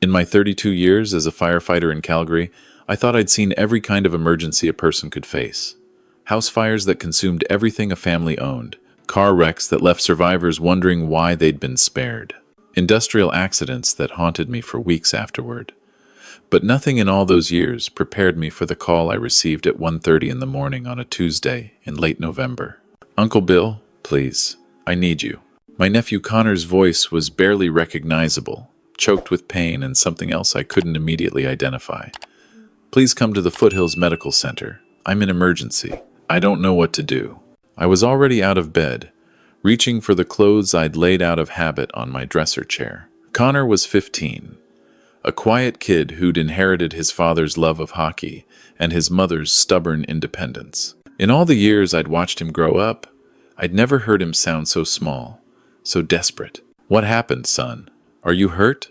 In my 32 years as a firefighter in Calgary, I thought I'd seen every kind of emergency a person could face. House fires that consumed everything a family owned, car wrecks that left survivors wondering why they'd been spared, industrial accidents that haunted me for weeks afterward. But nothing in all those years prepared me for the call I received at 1:30 in the morning on a Tuesday in late November. "Uncle Bill, please, I need you." My nephew Connor's voice was barely recognizable, choked with pain and something else I couldn't immediately identify. "Please come to the Foothills Medical Center. I'm in emergency. I don't know what to do." I was already out of bed, reaching for the clothes I'd laid out of habit on my dresser chair. Connor was 15, a quiet kid who'd inherited his father's love of hockey and his mother's stubborn independence. In all the years I'd watched him grow up, I'd never heard him sound so small, so desperate. "What happened, son? Are you hurt?"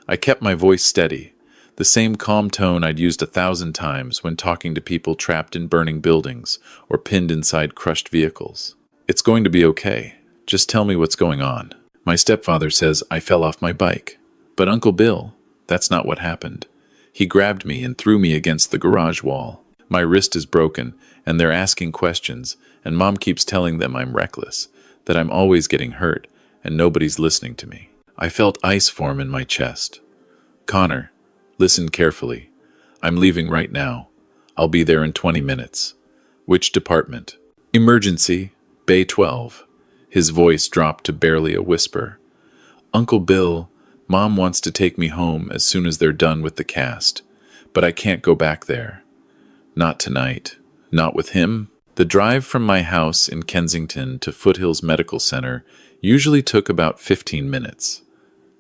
I kept my voice steady, the same calm tone I'd used 1,000 times when talking to people trapped in burning buildings or pinned inside crushed vehicles. "It's going to be okay. Just tell me what's going on." "My stepfather says I fell off my bike." "But Uncle Bill, that's not what happened. He grabbed me and threw me against the garage wall. My wrist is broken, and they're asking questions, and Mom keeps telling them I'm reckless, that I'm always getting hurt, and nobody's listening to me." I felt ice form in my chest. "Connor, listen carefully. I'm leaving right now. I'll be there in 20 minutes. "Which department?" "Emergency, Bay 12. His voice dropped to barely a whisper. "Uncle Bill, Mom wants to take me home as soon as they're done with the cast, but I can't go back there. Not tonight. Not with him." The drive from my house in Kensington to Foothills Medical Center usually took about 15 minutes.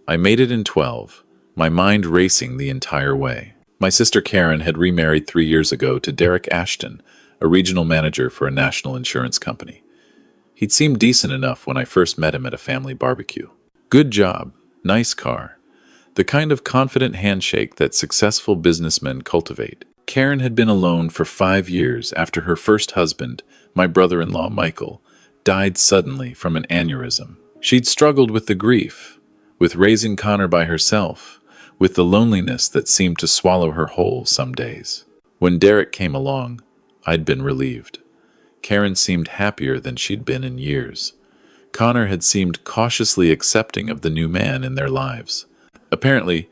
I made it in 12, my mind racing the entire way. My sister Karen had remarried 3 years ago to Derek Ashton, a regional manager for a national insurance company. He'd seemed decent enough when I first met him at a family barbecue. Good job, nice car, the kind of confident handshake that successful businessmen cultivate. Karen had been alone for 5 years after her first husband, my brother-in-law Michael, died suddenly from an aneurysm. She'd struggled with the grief, with raising Connor by herself, with the loneliness that seemed to swallow her whole some days. When Derek came along, I'd been relieved. Karen seemed happier than she'd been in years. Connor had seemed cautiously accepting of the new man in their lives. Apparently,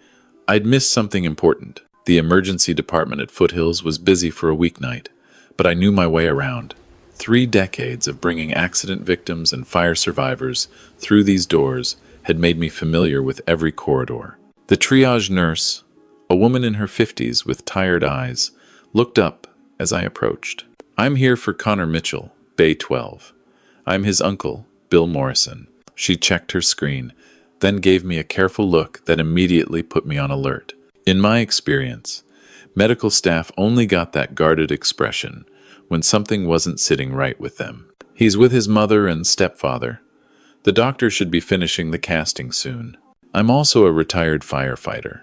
I'd missed something important. The emergency department at Foothills was busy for a weeknight, but I knew my way around. 3 decades of bringing accident victims and fire survivors through these doors had made me familiar with every corridor. The triage nurse, a woman in her 50s with tired eyes, looked up as I approached. "I'm here for Connor Mitchell, Bay 12. I'm his uncle, Bill Morrison." She checked her screen, then gave me a careful look that immediately put me on alert. In my experience, medical staff only got that guarded expression when something wasn't sitting right with them. "He's with his mother and stepfather. The doctor should be finishing the casting soon." I'm also a retired firefighter.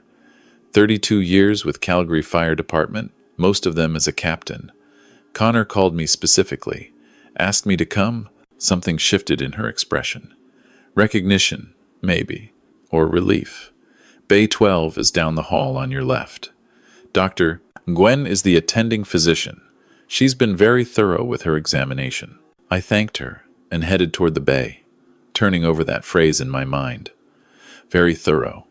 32 years with Calgary Fire Department, most of them as a captain. Connor called me specifically, asked me to come. Something shifted in her expression. Recognition, maybe, or relief. "Bay 12 is down the hall on your left. Dr. Gwen is the attending physician. She's been very thorough with her examination." I thanked her and headed toward the bay, turning over that phrase in my mind. Very thorough.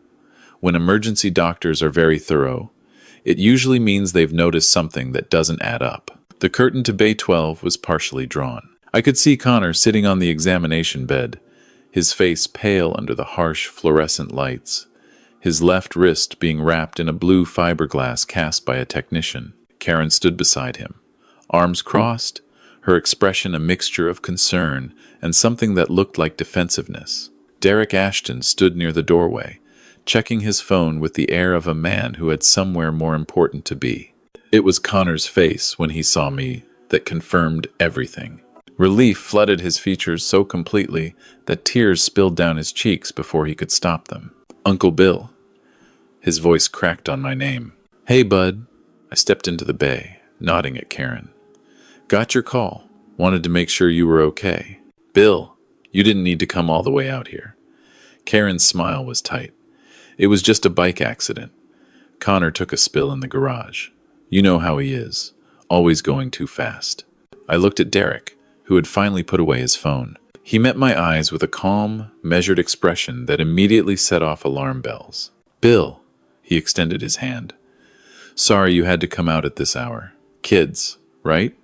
When emergency doctors are very thorough, it usually means they've noticed something that doesn't add up. The curtain to Bay 12 was partially drawn. I could see Connor sitting on the examination bed, his face pale under the harsh fluorescent lights, his left wrist being wrapped in a blue fiberglass cast by a technician. Karen stood beside him, arms crossed, her expression a mixture of concern and something that looked like defensiveness. Derek Ashton stood near the doorway, checking his phone with the air of a man who had somewhere more important to be. It was Connor's face when he saw me that confirmed everything. Relief flooded his features so completely that tears spilled down his cheeks before he could stop them. "Uncle Bill." His voice cracked on my name. "Hey, bud." I stepped into the bay, nodding at Karen. "Got your call. Wanted to make sure you were okay." "Bill, you didn't need to come all the way out here." Karen's smile was tight. It was just a bike accident. Connor took a spill in the garage. You know how he is, always going too fast. I looked at Derek, who had finally put away his phone. He met my eyes with a calm, measured expression that immediately set off alarm bells. Bill, he extended his hand. Sorry you had to come out at this hour. Kids, right?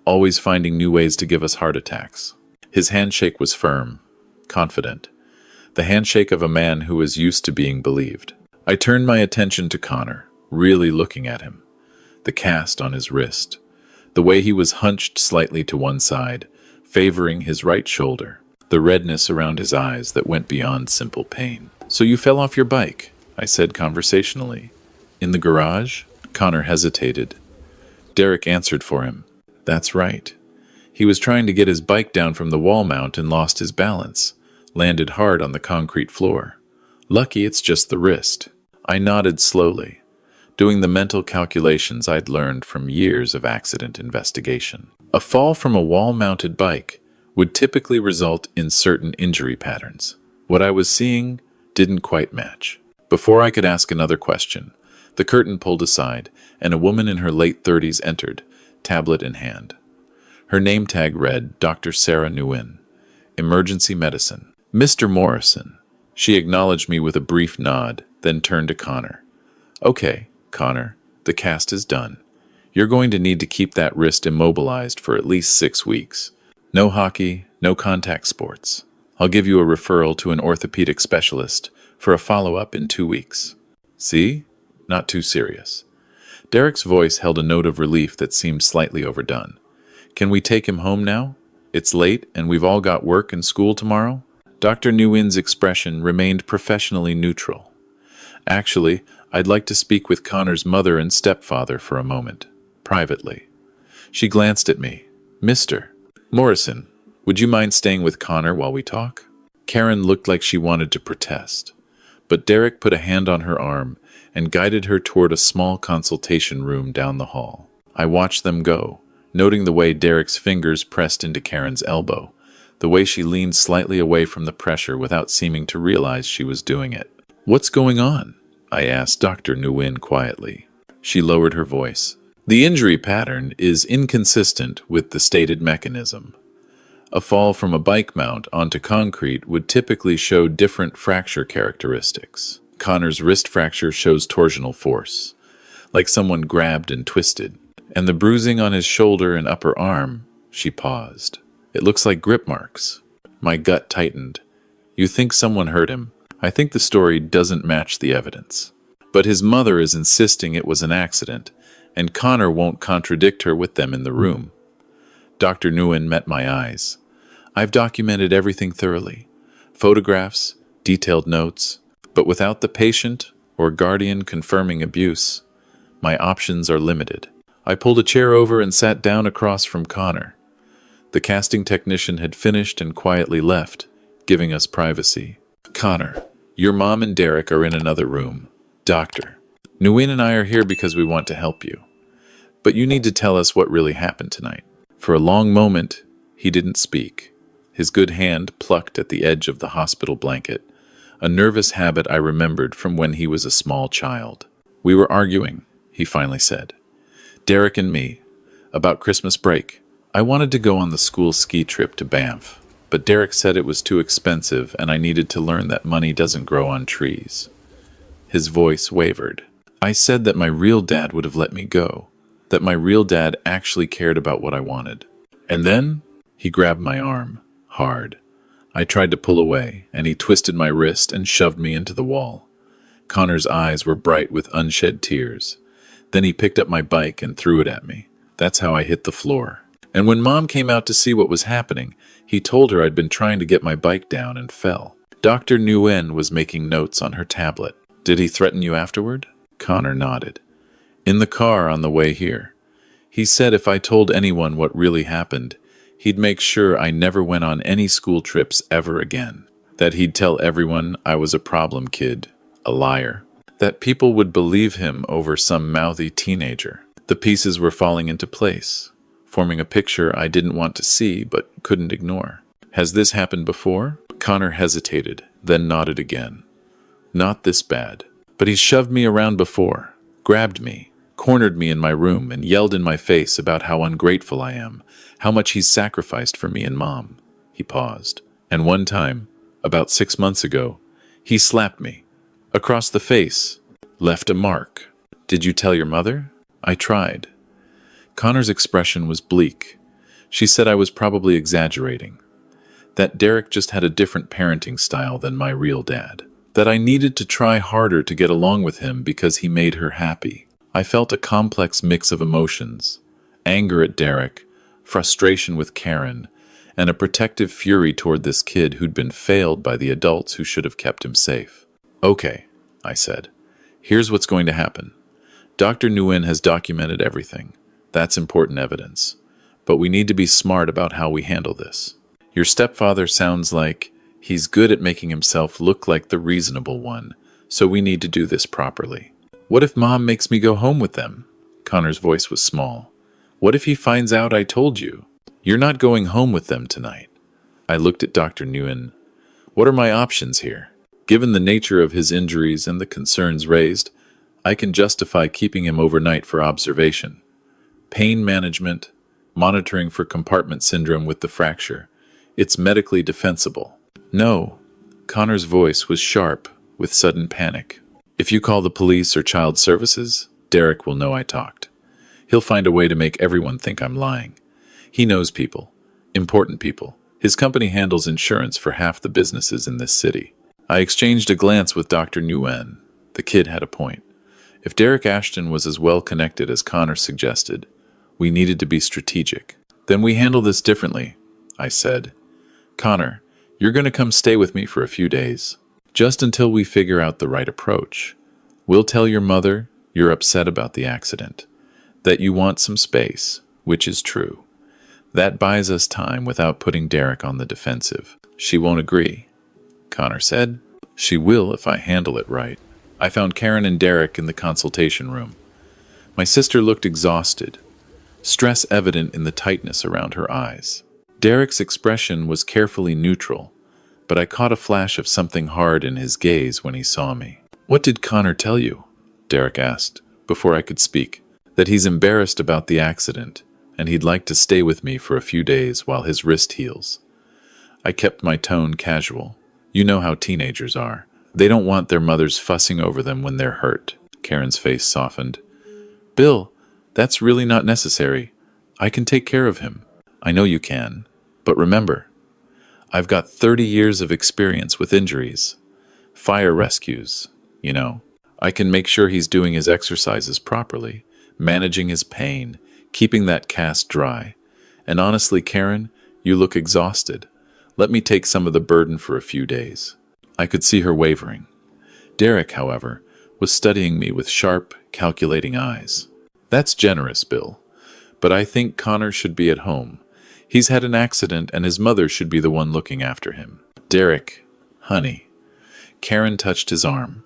Always finding new ways to give us heart attacks. His handshake was firm, confident. The handshake of a man who was used to being believed. I turned my attention to Connor, really looking at him. The cast on his wrist. The way he was hunched slightly to one side, favoring his right shoulder. The redness around his eyes that went beyond simple pain. So you fell off your bike, I said conversationally. In the garage? Connor hesitated. Derek answered for him. That's right. He was trying to get his bike down from the wall mount and lost his balance. Landed hard on the concrete floor. Lucky it's just the wrist. I nodded slowly, doing the mental calculations I'd learned from years of accident investigation. A fall from a wall-mounted bike would typically result in certain injury patterns. What I was seeing didn't quite match. Before I could ask another question, the curtain pulled aside, and a woman in her late 30s entered, tablet in hand. Her name tag read Dr. Sarah Nguyen, Emergency Medicine. Mr. Morrison. She acknowledged me with a brief nod, then turned to Connor. Okay, Connor, the cast is done. You're going to need to keep that wrist immobilized for at least 6 weeks. No hockey, no contact sports. I'll give you a referral to an orthopedic specialist for a follow-up in 2 weeks. See? Not too serious. Derek's voice held a note of relief that seemed slightly overdone. Can we take him home now? It's late and we've all got work and school tomorrow? Dr. Nguyen's expression remained professionally neutral. Actually, I'd like to speak with Connor's mother and stepfather for a moment, privately. She glanced at me. Mr. Morrison, would you mind staying with Connor while we talk? Karen looked like she wanted to protest, but Derek put a hand on her arm and guided her toward a small consultation room down the hall. I watched them go, noting the way Derek's fingers pressed into Karen's elbow, the way she leaned slightly away from the pressure without seeming to realize she was doing it. What's going on? I asked Dr. Nguyen quietly. She lowered her voice. The injury pattern is inconsistent with the stated mechanism. A fall from a bike mount onto concrete would typically show different fracture characteristics. Connor's wrist fracture shows torsional force, like someone grabbed and twisted. And the bruising on his shoulder and upper arm, she paused. It looks like grip marks. My gut tightened. You think someone hurt him? I think the story doesn't match the evidence. But his mother is insisting it was an accident, and Connor won't contradict her with them in the room. Dr. Nguyen met my eyes. I've documented everything thoroughly. Photographs, detailed notes, but without the patient or guardian confirming abuse, my options are limited. I pulled a chair over and sat down across from Connor. The casting technician had finished and quietly left, giving us privacy. Connor, your mom and Derek are in another room. Doctor, Nguyen and I are here because we want to help you. But you need to tell us what really happened tonight. For a long moment, he didn't speak. His good hand plucked at the edge of the hospital blanket, a nervous habit I remembered from when he was a small child. We were arguing, he finally said. Derek and me, about Christmas break. I wanted to go on the school ski trip to Banff, but Derek said it was too expensive and I needed to learn that money doesn't grow on trees. His voice wavered. I said that my real dad would have let me go, that my real dad actually cared about what I wanted. And then he grabbed my arm, hard. I tried to pull away, and he twisted my wrist and shoved me into the wall. Connor's eyes were bright with unshed tears. Then he picked up my bike and threw it at me. That's how I hit the floor. And when Mom came out to see what was happening, he told her I'd been trying to get my bike down and fell. Dr. Nguyen was making notes on her tablet. Did he threaten you afterward? Connor nodded. In the car on the way here. He said if I told anyone what really happened, he'd make sure I never went on any school trips ever again. That he'd tell everyone I was a problem kid, a liar. That people would believe him over some mouthy teenager. The pieces were falling into place, forming a picture I didn't want to see but couldn't ignore. Has this happened before? Connor hesitated, then nodded again. Not this bad. But he's shoved me around before, grabbed me, cornered me in my room, and yelled in my face about how ungrateful I am, how much he's sacrificed for me and Mom. He paused. And one time, about 6 months ago, he slapped me. Across the face. Left a mark. Did you tell your mother? I tried. Connor's expression was bleak. She said I was probably exaggerating. That Derek just had a different parenting style than my real dad. That I needed to try harder to get along with him because he made her happy. I felt a complex mix of emotions. Anger at Derek, frustration with Karen, and a protective fury toward this kid who'd been failed by the adults who should have kept him safe. Okay, I said. Here's what's going to happen. Dr. Nguyen has documented everything. That's important evidence. But we need to be smart about how we handle this. Your stepfather sounds like he's good at making himself look like the reasonable one, so we need to do this properly. What if Mom makes me go home with them? Connor's voice was small. What if he finds out I told you? You're not going home with them tonight. I looked at Dr. Nguyen. What are my options here? Given the nature of his injuries and the concerns raised, I can justify keeping him overnight for observation. Pain management, monitoring for compartment syndrome with the fracture. It's medically defensible. No. Connor's voice was sharp, with sudden panic. If you call the police or child services, Derek will know I talked. He'll find a way to make everyone think I'm lying. He knows people. Important people. His company handles insurance for half the businesses in this city. I exchanged a glance with Dr. Nguyen. The kid had a point. If Derek Ashton was as well connected as Connor suggested, we needed to be strategic. Then we handle this differently, I said. Connor, you're going to come stay with me for a few days, just until we figure out the right approach. We'll tell your mother you're upset about the accident, that you want some space, which is true. That buys us time without putting Derek on the defensive. She won't agree, Connor said. She will if I handle it right. I found Karen and Derek in the consultation room. My sister looked exhausted, stress evident in the tightness around her eyes. Derek's expression was carefully neutral, but I caught a flash of something hard in his gaze when he saw me. What did Connor tell you? Derek asked, before I could speak. That he's embarrassed about the accident, and he'd like to stay with me for a few days while his wrist heals. I kept my tone casual. You know how teenagers are. They don't want their mothers fussing over them when they're hurt. Karen's face softened. Bill, that's really not necessary. I can take care of him. I know you can. But remember, I've got 30 years of experience with injuries. Fire rescues, you know. I can make sure he's doing his exercises properly, managing his pain, keeping that cast dry. And honestly, Karen, you look exhausted. Let me take some of the burden for a few days. I could see her wavering. Derek, however, was studying me with sharp, calculating eyes. That's generous, Bill. But I think Connor should be at home. He's had an accident and his mother should be the one looking after him. Derek, honey. Karen touched his arm.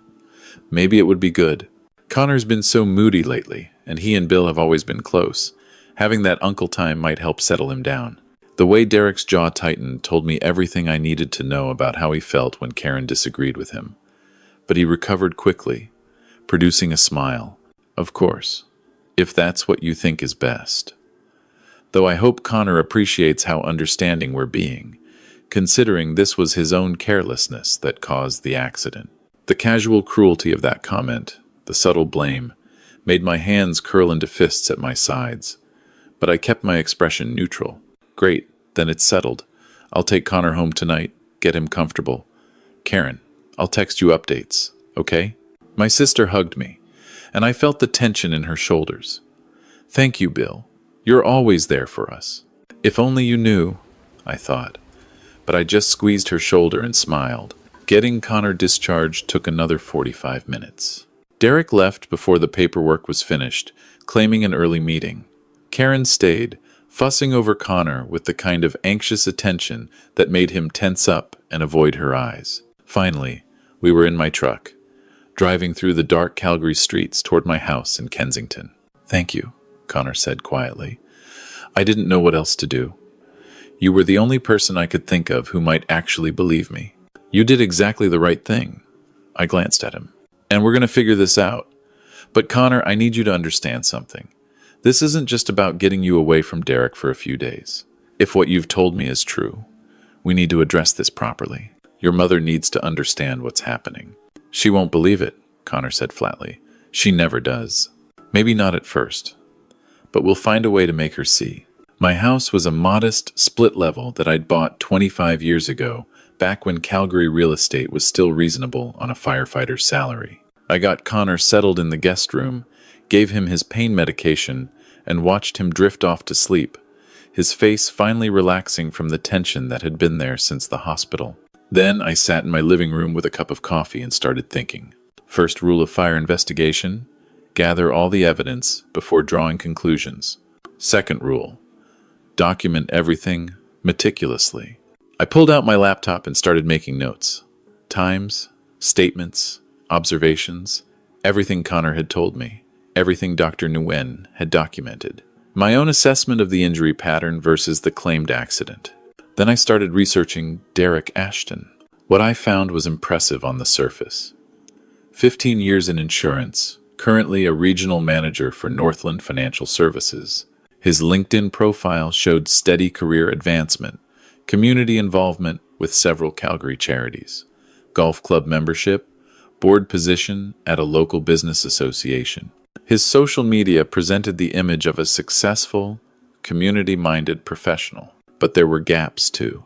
Maybe it would be good. Connor's been so moody lately, and he and Bill have always been close. Having that uncle time might help settle him down. The way Derek's jaw tightened told me everything I needed to know about how he felt when Karen disagreed with him. But he recovered quickly, producing a smile. Of course, if that's what you think is best. Though I hope Connor appreciates how understanding we're being, considering this was his own carelessness that caused the accident. The casual cruelty of that comment, the subtle blame, made my hands curl into fists at my sides. But I kept my expression neutral. Great, then it's settled. I'll take Connor home tonight, get him comfortable. Karen, I'll text you updates, okay? My sister hugged me, and I felt the tension in her shoulders. Thank you, Bill. You're always there for us. If only you knew, I thought. But I just squeezed her shoulder and smiled. Getting Connor discharged took another 45 minutes. Derek left before the paperwork was finished, claiming an early meeting. Karen stayed, fussing over Connor with the kind of anxious attention that made him tense up and avoid her eyes. Finally, we were in my truck, driving through the dark Calgary streets toward my house in Kensington. Thank you, Connor said quietly. I didn't know what else to do. You were the only person I could think of who might actually believe me. You did exactly the right thing. I glanced at him. And we're going to figure this out. But Connor, I need you to understand something. This isn't just about getting you away from Derek for a few days. If what you've told me is true, we need to address this properly. Your mother needs to understand what's happening. She won't believe it, Connor said flatly. She never does. Maybe not at first, but we'll find a way to make her see. My house was a modest split level that I'd bought 25 years ago, back when Calgary real estate was still reasonable on a firefighter's salary. I got Connor settled in the guest room, gave him his pain medication, and watched him drift off to sleep, his face finally relaxing from the tension that had been there since the hospital. Then I sat in my living room with a cup of coffee and started thinking. First rule of fire investigation: gather all the evidence before drawing conclusions. Second rule: document everything meticulously. I pulled out my laptop and started making notes. Times, statements, observations, everything Connor had told me, everything Dr. Nguyen had documented. My own assessment of the injury pattern versus the claimed accident. Then I started researching Derek Ashton. What I found was impressive on the surface. 15 years in insurance, currently a regional manager for Northland Financial Services. His LinkedIn profile showed steady career advancement, community involvement with several Calgary charities, golf club membership, board position at a local business association. His social media presented the image of a successful, community-minded professional. But there were gaps, too.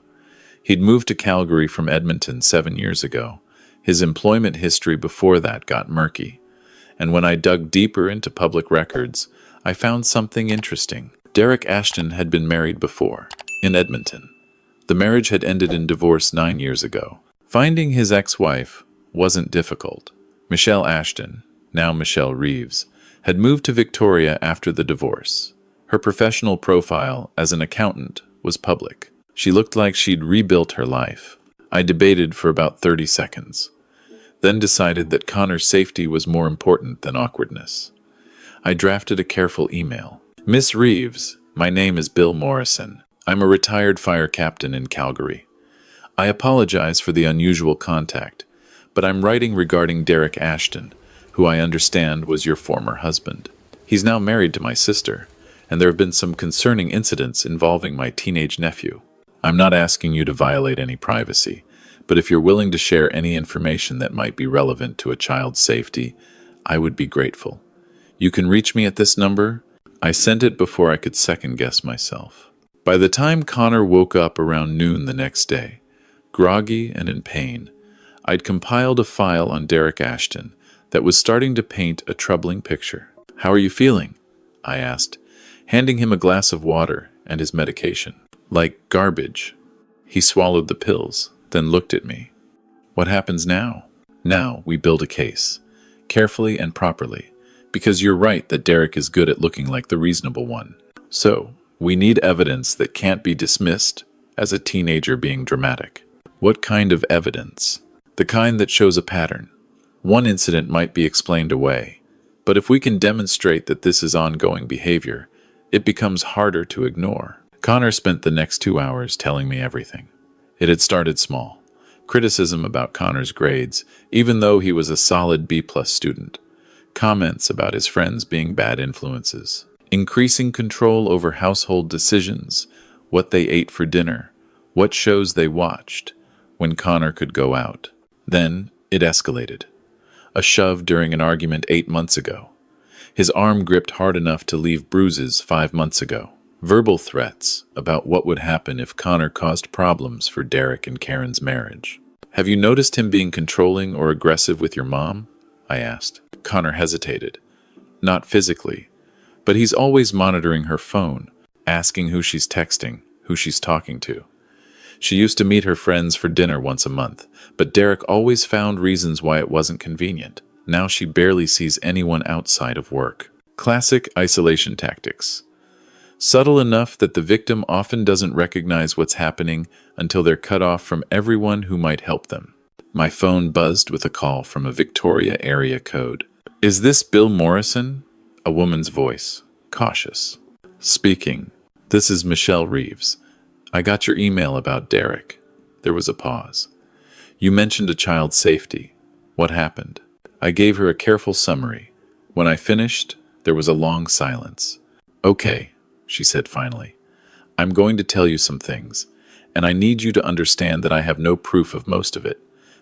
He'd moved to Calgary from Edmonton 7 years ago. His employment history before that got murky. And when I dug deeper into public records, I found something interesting. Derek Ashton had been married before, in Edmonton. The marriage had ended in divorce 9 years ago. Finding his ex-wife wasn't difficult. Michelle Ashton, now Michelle Reeves, had moved to Victoria after the divorce. Her professional profile as an accountant was public. She looked like she'd rebuilt her life. I debated for about 30 seconds, then decided that Connor's safety was more important than awkwardness. I drafted a careful email. Miss Reeves, my name is Bill Morrison. I'm a retired fire captain in Calgary. I apologize for the unusual contact, but I'm writing regarding Derek Ashton, who I understand was your former husband. He's now married to my sister, and there have been some concerning incidents involving my teenage nephew. I'm not asking you to violate any privacy, but if you're willing to share any information that might be relevant to a child's safety, I would be grateful. You can reach me at this number. I sent it before I could second-guess myself. By the time Connor woke up around noon the next day, groggy and in pain, I'd compiled a file on Derek Ashton that was starting to paint a troubling picture. "How are you feeling?" I asked, handing him a glass of water and his medication. "Like garbage." He swallowed the pills, then looked at me. "What happens now?" "Now we build a case, carefully and properly, because you're right that Derek is good at looking like the reasonable one. So, we need evidence that can't be dismissed as a teenager being dramatic." "What kind of evidence?" "The kind that shows a pattern. One incident might be explained away, but if we can demonstrate that this is ongoing behavior, it becomes harder to ignore." Connor spent the next 2 hours telling me everything. It had started small. Criticism about Connor's grades, even though he was a solid B+ student. Comments about his friends being bad influences. Increasing control over household decisions, what they ate for dinner, what shows they watched, when Connor could go out. Then it escalated. A shove during an argument 8 months ago. His arm gripped hard enough to leave bruises 5 months ago. Verbal threats about what would happen if Connor caused problems for Derek and Karen's marriage. "Have you noticed him being controlling or aggressive with your mom?" I asked. Connor hesitated. "Not physically, but he's always monitoring her phone, asking who she's texting, who she's talking to. She used to meet her friends for dinner once a month, but Derek always found reasons why it wasn't convenient. Now she barely sees anyone outside of work." Classic isolation tactics. Subtle enough that the victim often doesn't recognize what's happening until they're cut off from everyone who might help them. My phone buzzed with a call from a Victoria area code. "Is this Bill Morrison?" A woman's voice, cautious. "Speaking. This is Michelle Reeves. I got your email about Derek." There was a pause. "You mentioned a child's safety. What happened? I gave her a careful summary. When I finished, there was a long silence. Okay, she said finally. I'm going to tell you some things, and I need you to understand that I have no proof of most of it.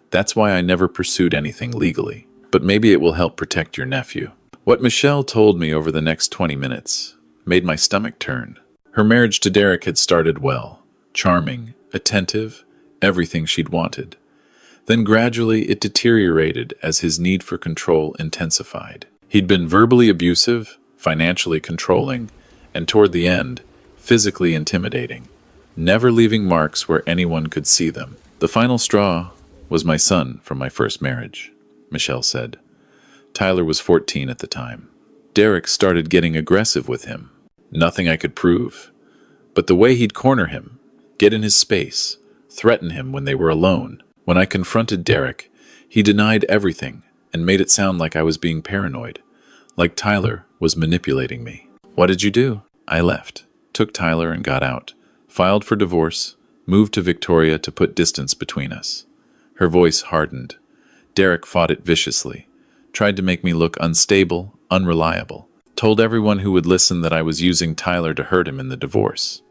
That's why I never pursued anything legally. But maybe it will help protect your nephew. What Michelle told me over the next 20 minutes made my stomach turn. Her marriage to Derek had started well, charming, attentive, everything she'd wanted. Then gradually it deteriorated as his need for control intensified. He'd been verbally abusive, financially controlling, and toward the end, physically intimidating, never leaving marks where anyone could see them. The final straw was my son from my first marriage, Michelle said. Tyler was 14 at the time. Derek started getting aggressive with him. Nothing I could prove. But the way he'd corner him, get in his space, threaten him when they were alone. When I confronted Derek, he denied everything and made it sound like I was being paranoid, like Tyler was manipulating me. What did you do? I left, took Tyler and got out, filed for divorce, moved to Victoria to put distance between us. Her voice hardened. Derek fought it viciously, tried to make me look unstable, unreliable, told everyone who would listen that I was using Tyler to hurt him in the divorce.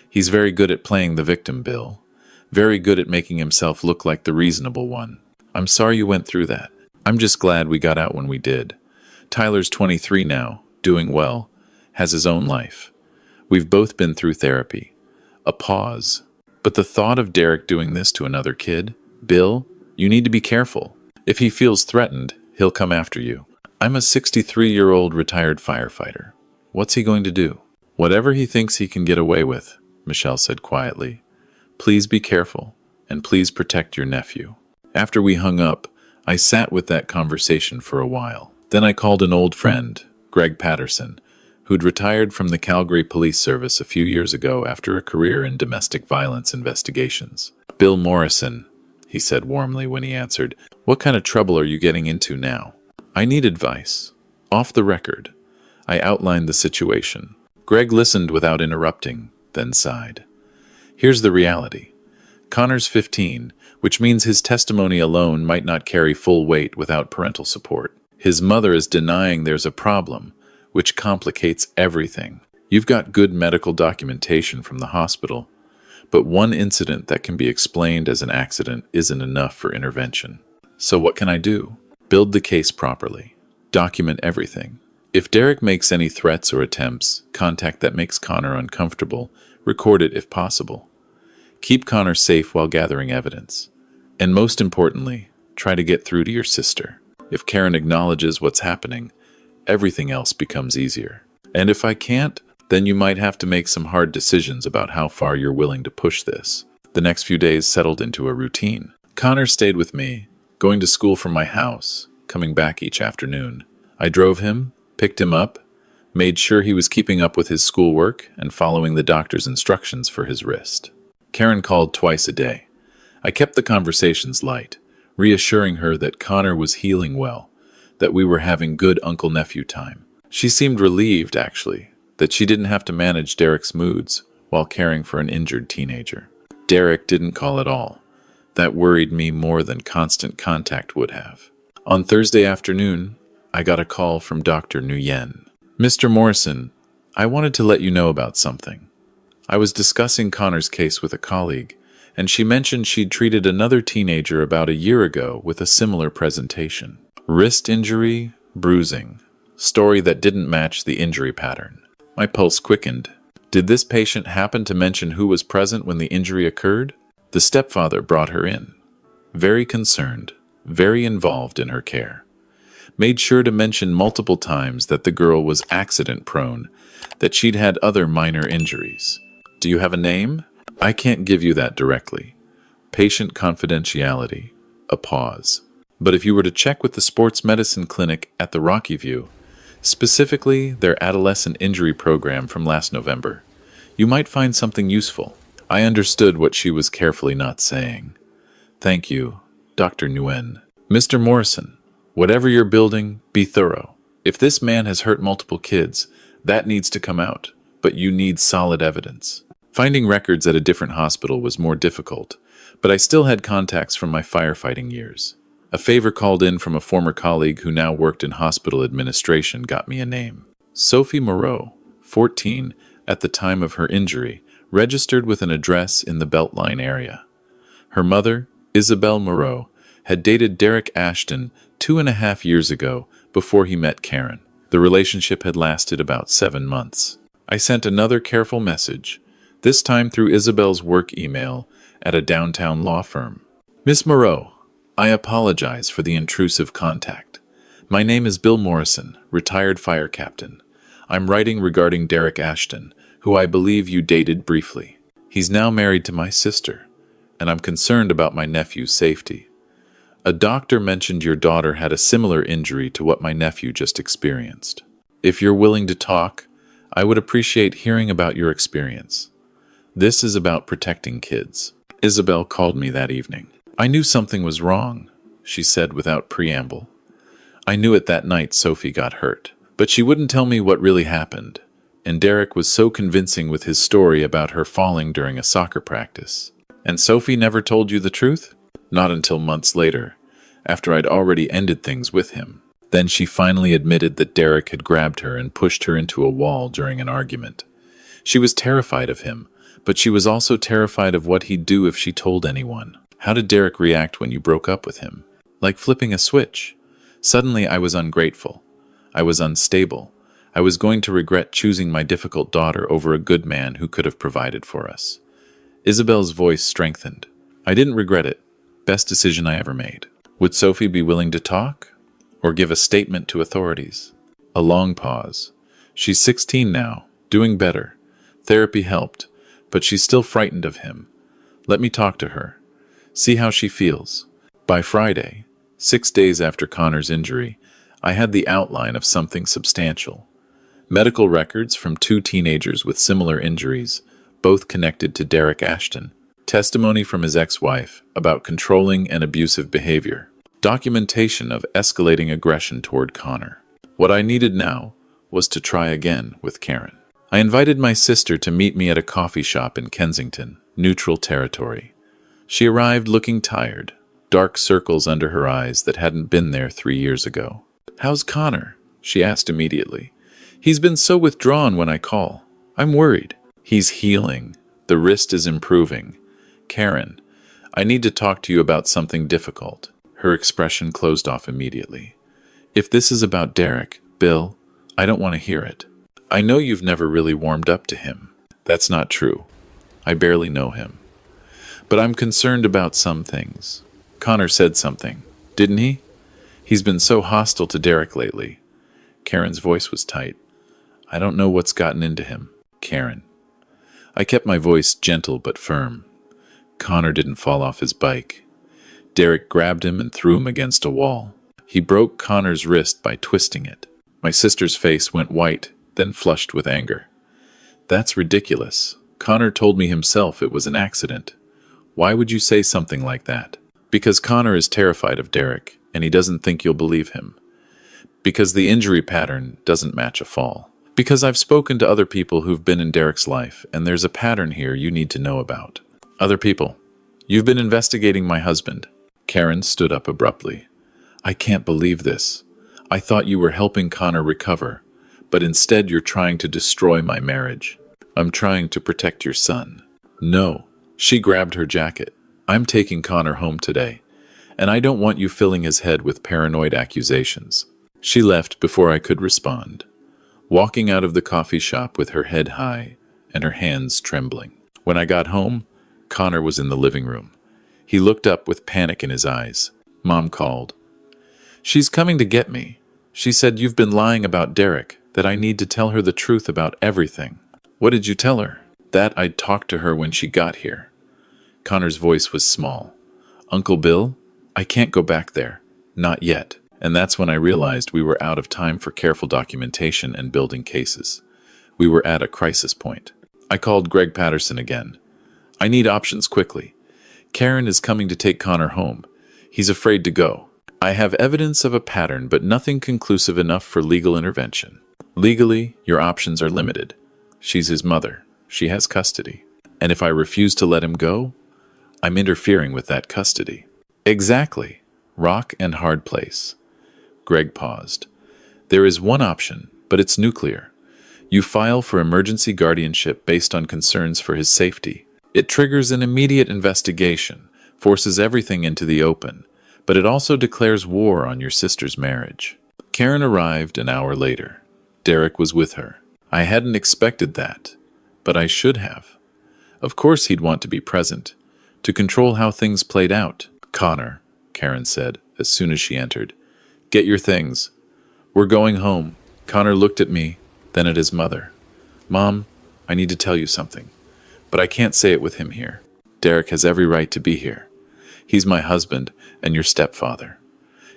He's very good at playing the victim, Bill. Very good at making himself look like the reasonable one. I'm sorry you went through that. I'm just glad we got out when we did. Tyler's 23 now, doing well, has his own life. We've both been through therapy. A pause. But the thought of Derek doing this to another kid, Bill, you need to be careful. If he feels threatened, he'll come after you. I'm a 63-year-old retired firefighter. What's he going to do? Whatever he thinks he can get away with, Michelle said quietly. Please be careful, and please protect your nephew. After we hung up, I sat with that conversation for a while. Then I called an old friend, Greg Patterson, who'd retired from the Calgary Police Service a few years ago after a career in domestic violence investigations. Bill Morrison, he said warmly when he answered. What kind of trouble are you getting into now? I need advice. Off the record. I outlined the situation. Greg listened without interrupting, then sighed. Here's the reality. Connor's 15, which means his testimony alone might not carry full weight without parental support. His mother is denying there's a problem, which complicates everything. You've got good medical documentation from the hospital, but one incident that can be explained as an accident isn't enough for intervention. So what can I do? Build the case properly. Document everything. If Derek makes any threats or attempts, contact that makes Connor uncomfortable, record it if possible. Keep Connor safe while gathering evidence. And most importantly, try to get through to your sister. If Karen acknowledges what's happening, everything else becomes easier. And if I can't, then you might have to make some hard decisions about how far you're willing to push this. The next few days settled into a routine. Connor stayed with me, going to school from my house, coming back each afternoon. I drove him, picked him up, made sure he was keeping up with his schoolwork and following the doctor's instructions for his wrist. Karen called twice a day. I kept the conversations light, reassuring her that Connor was healing well, that we were having good uncle-nephew time. She seemed relieved, actually, that she didn't have to manage Derek's moods while caring for an injured teenager. Derek didn't call at all. That worried me more than constant contact would have. On Thursday afternoon, I got a call from Dr. Nguyen. Mr. Morrison, I wanted to let you know about something. I was discussing Connor's case with a colleague, and she mentioned she'd treated another teenager about a year ago with a similar presentation. Wrist injury, bruising. Story that didn't match the injury pattern. My pulse quickened. Did this patient happen to mention who was present when the injury occurred? The stepfather brought her in. Very concerned, very involved in her care. Made sure to mention multiple times that the girl was accident-prone, that she'd had other minor injuries. Do you have a name? I can't give you that directly. Patient confidentiality. A pause. But if you were to check with the sports medicine clinic at the Rocky View, specifically their adolescent injury program from last November, you might find something useful. I understood what she was carefully not saying. Thank you, Dr. Nguyen. Mr. Morrison, whatever you're building, be thorough. If this man has hurt multiple kids, that needs to come out, but you need solid evidence. Finding records at a different hospital was more difficult, but I still had contacts from my firefighting years. A favor called in from a former colleague who now worked in hospital administration got me a name. Sophie Moreau, 14, at the time of her injury, registered with an address in the Beltline area. Her mother, Isabel Moreau, had dated Derek Ashton 2.5 years ago before he met Karen. The relationship had lasted about 7 months. I sent another careful message, this time through Isabel's work email at a downtown law firm. Miss Moreau, I apologize for the intrusive contact. My name is Bill Morrison, retired fire captain. I'm writing regarding Derek Ashton, who I believe you dated briefly. He's now married to my sister, and I'm concerned about my nephew's safety. A doctor mentioned your daughter had a similar injury to what my nephew just experienced. If you're willing to talk, I would appreciate hearing about your experience. This is about protecting kids. Isabel called me that evening. I knew something was wrong, she said without preamble. I knew it that night Sophie got hurt, but she wouldn't tell me what really happened, and Derek was so convincing with his story about her falling during a soccer practice. And Sophie never told you the truth? Not until months later, after I'd already ended things with him. Then she finally admitted that Derek had grabbed her and pushed her into a wall during an argument. She was terrified of him, but she was also terrified of what he'd do if she told anyone. How did Derek react when you broke up with him? Like flipping a switch. Suddenly I was ungrateful. I was unstable. I was going to regret choosing my difficult daughter over a good man who could have provided for us. Isabel's voice strengthened. I didn't regret it. Best decision I ever made. Would Sophie be willing to talk? Or give a statement to authorities? A long pause. She's 16 now, doing better. Therapy helped, but she's still frightened of him. Let me talk to her. See how she feels. By Friday, 6 days after Connor's injury, I had the outline of something substantial. Medical records from 2 teenagers with similar injuries, both connected to Derek Ashton. Testimony from his ex-wife about controlling and abusive behavior. Documentation of escalating aggression toward Connor. What I needed now was to try again with Karen. I invited my sister to meet me at a coffee shop in Kensington, neutral territory. She arrived looking tired, dark circles under her eyes that hadn't been there 3 years ago. How's Connor? She asked immediately. He's been so withdrawn when I call. I'm worried. He's healing. The wrist is improving. Karen, I need to talk to you about something difficult. Her expression closed off immediately. If this is about Derek, Bill, I don't want to hear it. I know you've never really warmed up to him. That's not true. I barely know him. But I'm concerned about some things. Connor said something, didn't he? He's been so hostile to Derek lately. Karen's voice was tight. I don't know what's gotten into him. Karen. I kept my voice gentle but firm. Connor didn't fall off his bike. Derek grabbed him and threw him against a wall. He broke Connor's wrist by twisting it. My sister's face went white, then flushed with anger. That's ridiculous. Connor told me himself it was an accident. Why would you say something like that? Because Connor is terrified of Derek, and he doesn't think you'll believe him. Because the injury pattern doesn't match a fall. Because I've spoken to other people who've been in Derek's life, and there's a pattern here you need to know about. Other people. You've been investigating my husband. Karen stood up abruptly. I can't believe this. I thought you were helping Connor recover, but instead you're trying to destroy my marriage. I'm trying to protect your son. No. She grabbed her jacket. I'm taking Connor home today, and I don't want you filling his head with paranoid accusations. She left before I could respond, walking out of the coffee shop with her head high and her hands trembling. When I got home, Connor was in the living room. He looked up with panic in his eyes. Mom called. She's coming to get me. She said you've been lying about Derek, that I need to tell her the truth about everything. What did you tell her? That I'd talk to her when she got here. Connor's voice was small. Uncle Bill, I can't go back there. Not yet. And that's when I realized we were out of time for careful documentation and building cases. We were at a crisis point. I called Greg Patterson again. I need options quickly. Karen is coming to take Connor home. He's afraid to go. I have evidence of a pattern, but nothing conclusive enough for legal intervention. Legally, your options are limited. She's his mother. She has custody. And if I refuse to let him go, I'm interfering with that custody. Exactly. Rock and hard place. Greg paused. There is one option, but it's nuclear. You file for emergency guardianship based on concerns for his safety. It triggers an immediate investigation, forces everything into the open, but it also declares war on your sister's marriage. Karen arrived an hour later. Derek was with her. I hadn't expected that, but I should have. Of course he'd want to be present, to control how things played out. Connor, Karen said, as soon as she entered. Get your things. We're going home. Connor looked at me, then at his mother. Mom, I need to tell you something, but I can't say it with him here. Derek has every right to be here. He's my husband and your stepfather.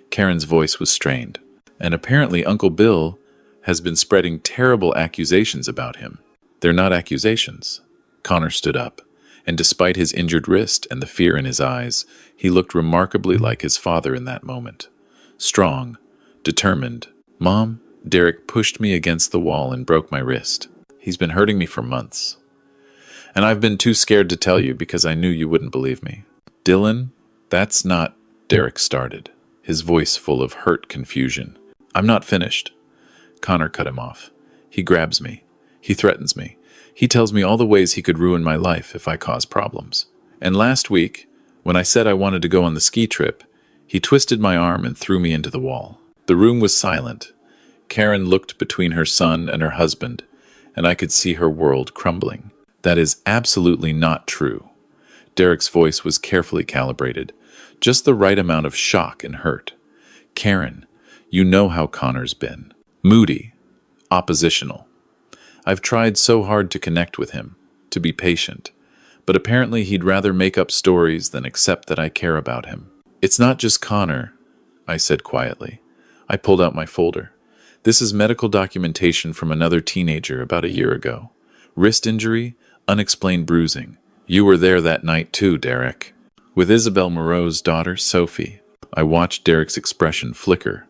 Karen's voice was strained, and apparently Uncle Bill has been spreading terrible accusations about him. They're not accusations. Connor stood up, and despite his injured wrist and the fear in his eyes, he looked remarkably like his father in that moment. Strong, determined. Mom, Derek pushed me against the wall and broke my wrist. He's been hurting me for months. And I've been too scared to tell you because I knew you wouldn't believe me. Dylan, that's not... Derek started, his voice full of hurt confusion. I'm not finished. Connor cut him off. He grabs me. He threatens me. He tells me all the ways he could ruin my life if I cause problems. And last week, when I said I wanted to go on the ski trip, he twisted my arm and threw me into the wall. The room was silent. Karen looked between her son and her husband, and I could see her world crumbling. That is absolutely not true. Derek's voice was carefully calibrated, just the right amount of shock and hurt. Karen, you know how Connor's been. Moody, oppositional. I've tried so hard to connect with him, to be patient, but apparently he'd rather make up stories than accept that I care about him. It's not just Connor, I said quietly. I pulled out my folder. This is medical documentation from another teenager about a year ago. Wrist injury, unexplained bruising. You were there that night too, Derek. With Isabel Moreau's daughter, Sophie. I watched Derek's expression flicker.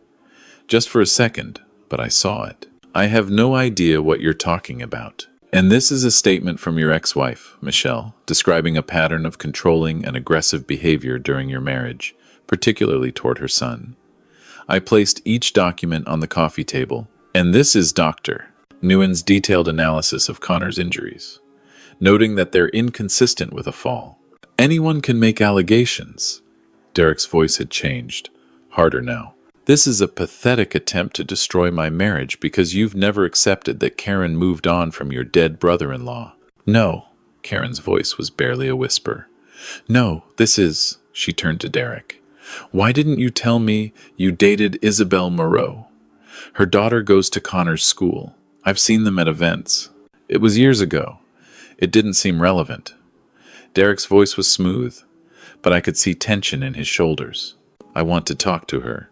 Just for a second, but I saw it. I have no idea what you're talking about. And this is a statement from your ex-wife, Michelle, describing a pattern of controlling and aggressive behavior during your marriage, particularly toward her son. I placed each document on the coffee table, and this is Dr. Nguyen's detailed analysis of Connor's injuries, noting that they're inconsistent with a fall. Anyone can make allegations. Derek's voice had changed, harder now. This is a pathetic attempt to destroy my marriage because you've never accepted that Karen moved on from your dead brother-in-law. No, Karen's voice was barely a whisper. No, this is... She turned to Derek. Why didn't you tell me you dated Isabel Moreau? Her daughter goes to Connor's school. I've seen them at events. It was years ago. It didn't seem relevant. Derek's voice was smooth, but I could see tension in his shoulders. I want to talk to her.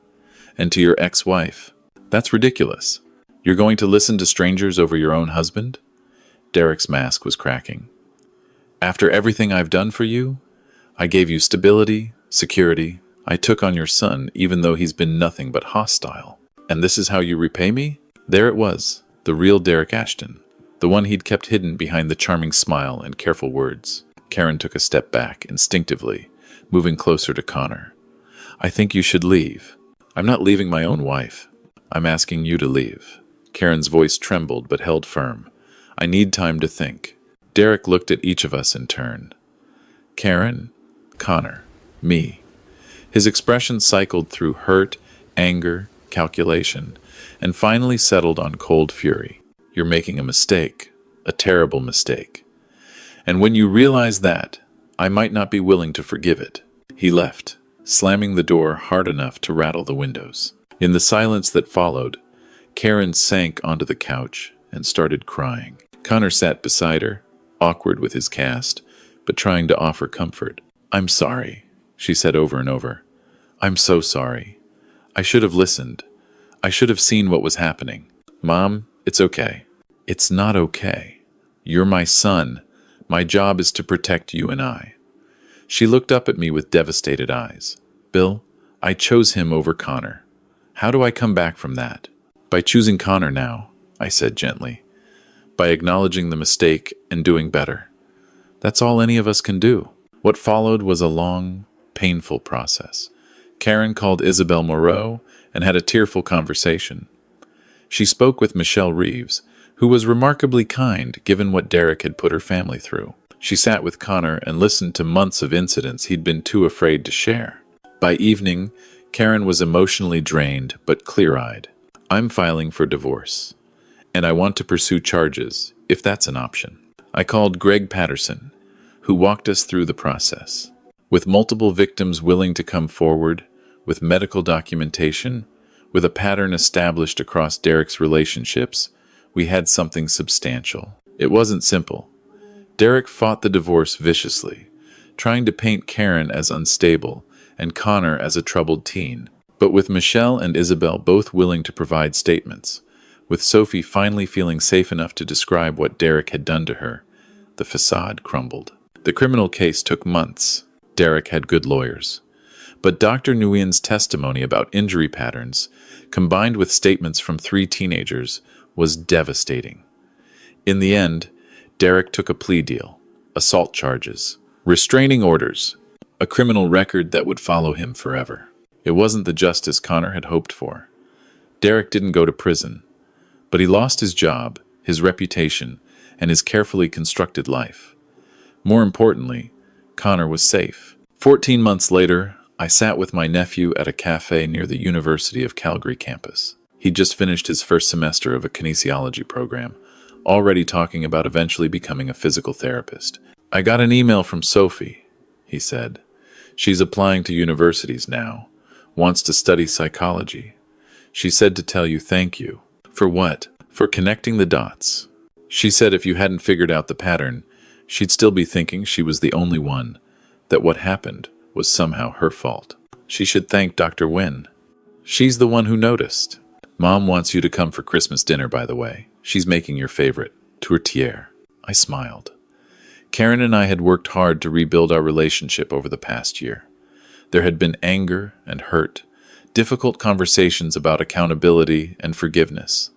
And to your ex-wife. That's ridiculous. You're going to listen to strangers over your own husband? Derek's mask was cracking. After everything I've done for you, I gave you stability, security. I took on your son, even though he's been nothing but hostile. And this is how you repay me? There it was, the real Derek Ashton, the one he'd kept hidden behind the charming smile and careful words. Karen took a step back, instinctively, moving closer to Connor. I think you should leave. I'm not leaving my own wife. I'm asking you to leave. Karen's voice trembled but held firm. I need time to think. Derek looked at each of us in turn. Karen, Connor, me. His expression cycled through hurt, anger, calculation, and finally settled on cold fury. You're making a mistake, a terrible mistake. And when you realize that, I might not be willing to forgive it. He left, slamming the door hard enough to rattle the windows. In the silence that followed, Karen sank onto the couch and started crying. Connor sat beside her, awkward with his cast, but trying to offer comfort. I'm sorry, she said over and over. I'm so sorry. I should have listened. I should have seen what was happening. Mom, it's okay. It's not okay. You're my son. My job is to protect you and I. She looked up at me with devastated eyes. Bill, I chose him over Connor. How do I come back from that? By choosing Connor now, I said gently. By acknowledging the mistake and doing better. That's all any of us can do. What followed was a long, painful process. Karen called Isabel Moreau and had a tearful conversation. She spoke with Michelle Reeves, who was remarkably kind given what Derek had put her family through. She sat with Connor and listened to months of incidents he'd been too afraid to share. By evening, Karen was emotionally drained but clear-eyed. "I'm filing for divorce, and I want to pursue charges, if that's an option." I called Greg Patterson, who walked us through the process. With multiple victims willing to come forward, with medical documentation, with a pattern established across Derek's relationships, we had something substantial. It wasn't simple. Derek fought the divorce viciously, trying to paint Karen as unstable and Connor as a troubled teen. But with Michelle and Isabel both willing to provide statements, with Sophie finally feeling safe enough to describe what Derek had done to her, the facade crumbled. The criminal case took months. Derek had good lawyers. But Dr. Nguyen's testimony about injury patterns, combined with statements from 3 teenagers, was devastating. In the end, Derek took a plea deal, assault charges, restraining orders, a criminal record that would follow him forever. It wasn't the justice Connor had hoped for. Derek didn't go to prison, but he lost his job, his reputation, and his carefully constructed life. More importantly, Connor was safe. 14 months later, I sat with my nephew at a cafe near the University of Calgary campus. He'd just finished his first semester of a kinesiology program, already talking about eventually becoming a physical therapist. "I got an email from Sophie," he said. "She's applying to universities now, wants to study psychology. She said to tell you thank you." "For what?" "For connecting the dots. She said if you hadn't figured out the pattern, she'd still be thinking she was the only one, that what happened was somehow her fault. She should thank Dr. Nguyen. She's the one who noticed. Mom wants you to come for Christmas dinner, by the way. She's making your favorite, tourtière." I smiled. Karen and I had worked hard to rebuild our relationship over the past year. There had been anger and hurt, difficult conversations about accountability and forgiveness.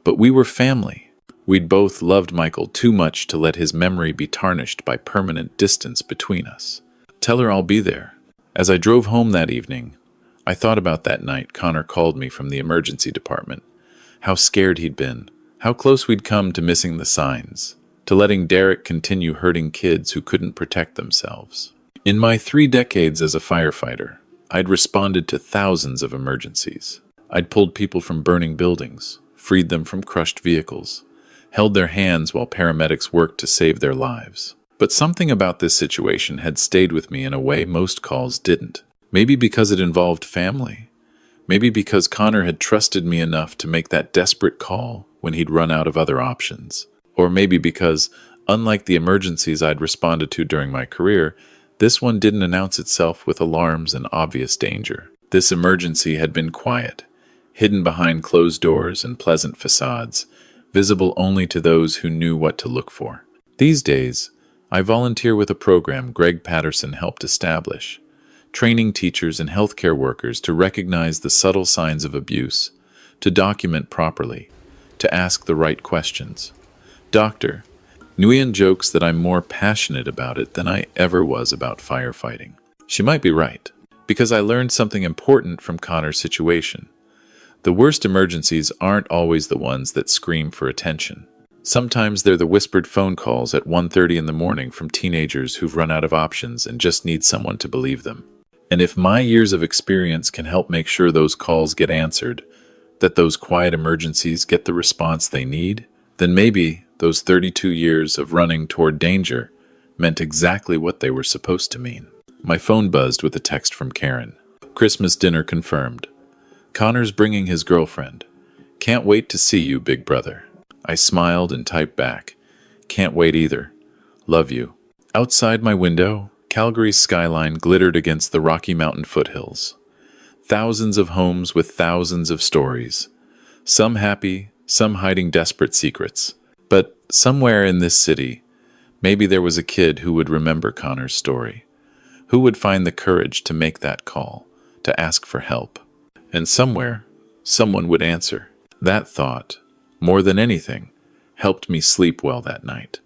But we were family. We'd both loved Michael too much to let his memory be tarnished by permanent distance between us. "Tell her I'll be there." As I drove home that evening, I thought about that night Connor called me from the emergency department. How scared he'd been, how close we'd come to missing the signs, to letting Derek continue hurting kids who couldn't protect themselves. In my 3 decades as a firefighter, I'd responded to thousands of emergencies. I'd pulled people from burning buildings, freed them from crushed vehicles, held their hands while paramedics worked to save their lives. But something about this situation had stayed with me in a way most calls didn't. Maybe because it involved family. Maybe because Connor had trusted me enough to make that desperate call when he'd run out of other options. Or maybe because, unlike the emergencies I'd responded to during my career, this one didn't announce itself with alarms and obvious danger. This emergency had been quiet, hidden behind closed doors and pleasant facades, visible only to those who knew what to look for. These days, I volunteer with a program Greg Patterson helped establish, training teachers and healthcare workers to recognize the subtle signs of abuse, to document properly, to ask the right questions. Dr. Nguyen jokes that I'm more passionate about it than I ever was about firefighting. She might be right, because I learned something important from Connor's situation. The worst emergencies aren't always the ones that scream for attention. Sometimes they're the whispered phone calls at 1:30 in the morning from teenagers who've run out of options and just need someone to believe them. And if my years of experience can help make sure those calls get answered, that those quiet emergencies get the response they need, then maybe those 32 years of running toward danger meant exactly what they were supposed to mean. My phone buzzed with a text from Karen. "Christmas dinner confirmed. Connor's bringing his girlfriend. Can't wait to see you, big brother." I smiled and typed back, "Can't wait either. Love you." Outside my window, Calgary's skyline glittered against the Rocky Mountain foothills. Thousands of homes with thousands of stories. Some happy, some hiding desperate secrets. But somewhere in this city, maybe there was a kid who would remember Connor's story, who would find the courage to make that call, to ask for help. And somewhere, someone would answer. That thought, more than anything, helped me sleep well that night.